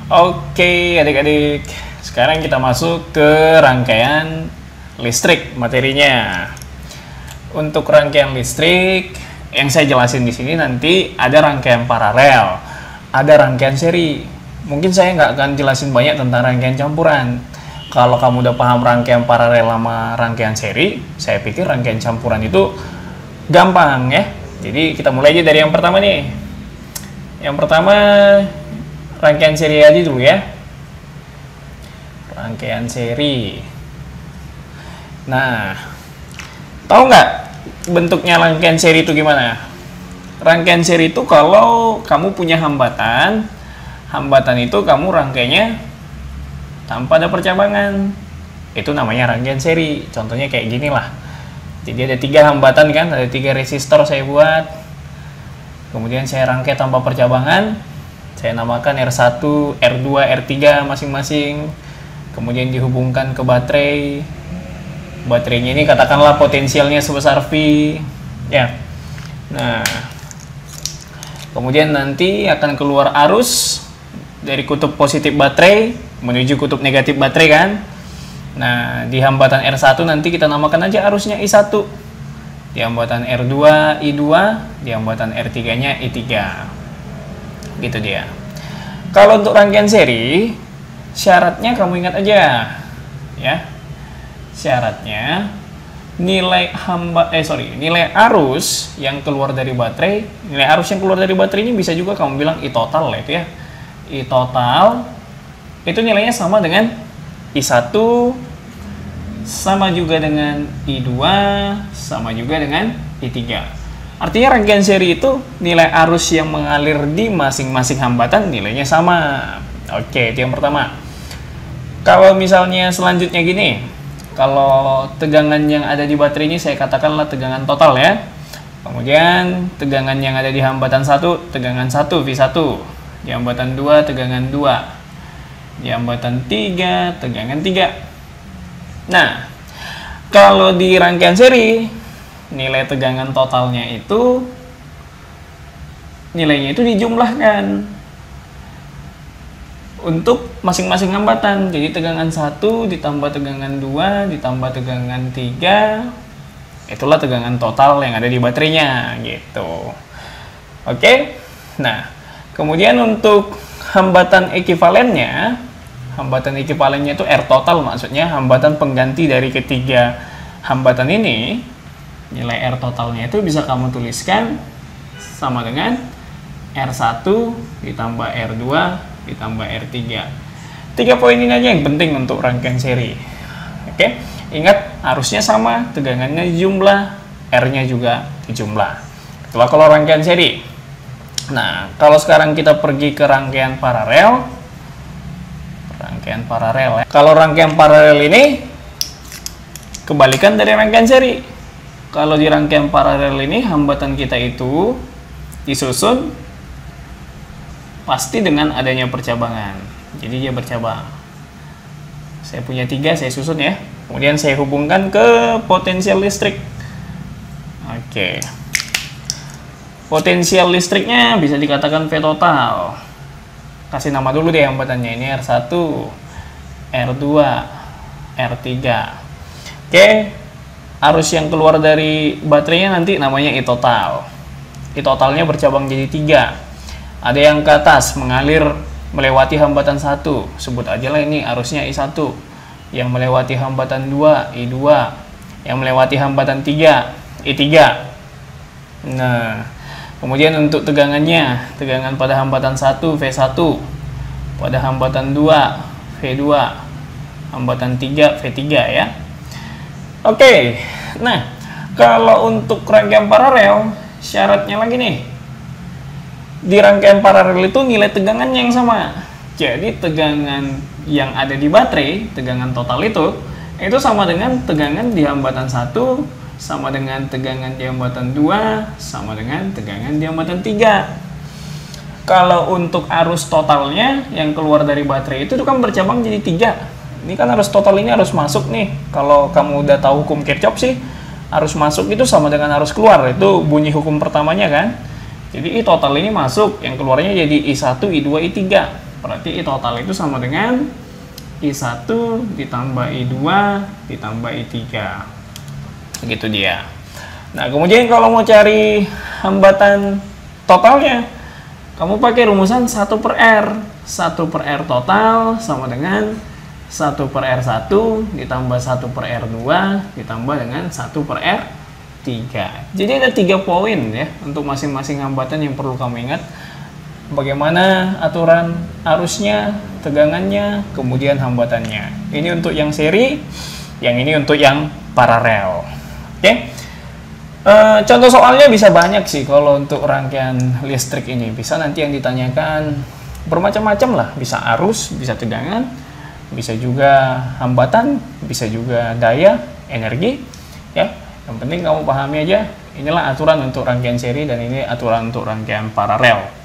Oke adik-adik, sekarang kita masuk ke rangkaian listrik materinya. Untuk rangkaian listrik yang saya jelasin di sini nanti ada rangkaian paralel, ada rangkaian seri. Mungkin saya nggak akan jelasin banyak tentang rangkaian campuran. Kalau kamu udah paham rangkaian paralel sama rangkaian seri, saya pikir rangkaian campuran itu gampang ya. Jadi kita mulai aja dari yang pertama nih. Yang pertama rangkaian seri aja dulu ya. Rangkaian seri. Nah, tahu nggak bentuknya rangkaian seri itu gimana? Rangkaian seri itu kalau kamu punya hambatan itu kamu rangkainya tanpa ada percabangan. Itu namanya rangkaian seri. Contohnya kayak gini lah. Jadi ada 3 hambatan kan, ada 3 resistor saya buat. Kemudian saya rangkai tanpa percabangan. Saya namakan R1, R2, R3 masing-masing. Kemudian dihubungkan ke baterai. Baterainya ini katakanlah potensialnya sebesar V. Ya. Nah, kemudian nanti akan keluar arus dari kutub positif baterai menuju kutub negatif baterai kan. Nah, di hambatan R1 nanti kita namakan aja arusnya I1. Di hambatan R2, I2. Di hambatan R3-nya I3. Gitu dia. Kalau untuk rangkaian seri, syaratnya kamu ingat aja ya. Syaratnya nilai arus yang keluar dari baterai, nilai arus yang keluar dari baterai ini bisa juga kamu bilang I total lah itu ya. I total itu nilainya sama dengan I1 sama juga dengan I2 sama juga dengan I3. Artinya rangkaian seri itu nilai arus yang mengalir di masing-masing hambatan nilainya sama. Oke, itu yang pertama. Kalau misalnya selanjutnya gini, kalau tegangan yang ada di baterai ini saya katakanlah tegangan total ya. Kemudian tegangan yang ada di hambatan 1, tegangan 1 V1. Di hambatan 2, tegangan 2. Di hambatan 3, tegangan 3. Nah, kalau di rangkaian seri nilai tegangan totalnya itu nilainya itu dijumlahkan untuk masing-masing hambatan. Jadi tegangan 1 ditambah tegangan 2 ditambah tegangan 3, itulah tegangan total yang ada di baterainya gitu. Oke. Nah, kemudian untuk hambatan ekivalennya itu R total, maksudnya hambatan pengganti dari ketiga hambatan ini. Nilai R totalnya itu bisa kamu tuliskan sama dengan R1 ditambah R2 ditambah R3. 3 poin ini aja yang penting untuk rangkaian seri. Oke, ingat arusnya sama, tegangannya dijumlah, R-nya juga dijumlah. Itulah kalau rangkaian seri. Nah, kalau sekarang kita pergi ke rangkaian paralel. Ya. Kalau rangkaian paralel ini kebalikan dari rangkaian seri. Kalau di rangkaian paralel ini hambatan kita itu disusun pasti dengan adanya percabangan. Jadi dia bercabang. Saya punya 3, saya susun ya. Kemudian saya hubungkan ke potensial listrik. Oke. Potensial listriknya bisa dikatakan V total. Kasih nama dulu deh hambatannya. Ini R1, R2, R3. Oke. Arus yang keluar dari baterainya nanti namanya I total. I totalnya bercabang jadi 3. Ada yang ke atas mengalir melewati hambatan 1. Sebut aja lah ini arusnya I1. Yang melewati hambatan 2, I2. Yang melewati hambatan 3, I3. Nah, kemudian untuk tegangannya, tegangan pada hambatan 1 V1, pada hambatan 2 V2, hambatan 3 V3 ya. Oke, nah kalau untuk rangkaian paralel syaratnya lagi nih. Di rangkaian paralel itu nilai tegangannya yang sama. Jadi tegangan yang ada di baterai, tegangan total itu sama dengan tegangan di hambatan 1 sama dengan tegangan di hambatan 2 sama dengan tegangan di hambatan 3. Kalau untuk arus totalnya yang keluar dari baterai itu kan bercabang jadi 3. Ini kan arus total ini harus masuk nih. Kalau kamu udah tahu hukum Kirchhoff sih, arus masuk itu sama dengan arus keluar. Itu bunyi hukum pertamanya kan. Jadi I total ini masuk, yang keluarnya jadi I1, I2, I3. Berarti I total itu sama dengan I1 ditambah I2 ditambah I3. Begitu dia. Nah, kemudian kalau mau cari hambatan totalnya, kamu pakai rumusan 1 per R. 1 per R total sama dengan 1 per R1 ditambah 1 per R2 ditambah dengan 1 per R3. Jadi ada 3 poin ya untuk masing-masing hambatan yang perlu kamu ingat. Bagaimana aturan arusnya, tegangannya, kemudian hambatannya. Ini untuk yang seri, yang ini untuk yang paralel. Oke. Contoh soalnya bisa banyak sih kalau untuk rangkaian listrik ini. Bisa nanti yang ditanyakan bermacam-macam lah. Bisa arus, bisa tegangan, bisa juga hambatan, bisa juga daya, energi. Ya, yang penting kamu pahami aja. Inilah aturan untuk rangkaian seri dan ini aturan untuk rangkaian paralel.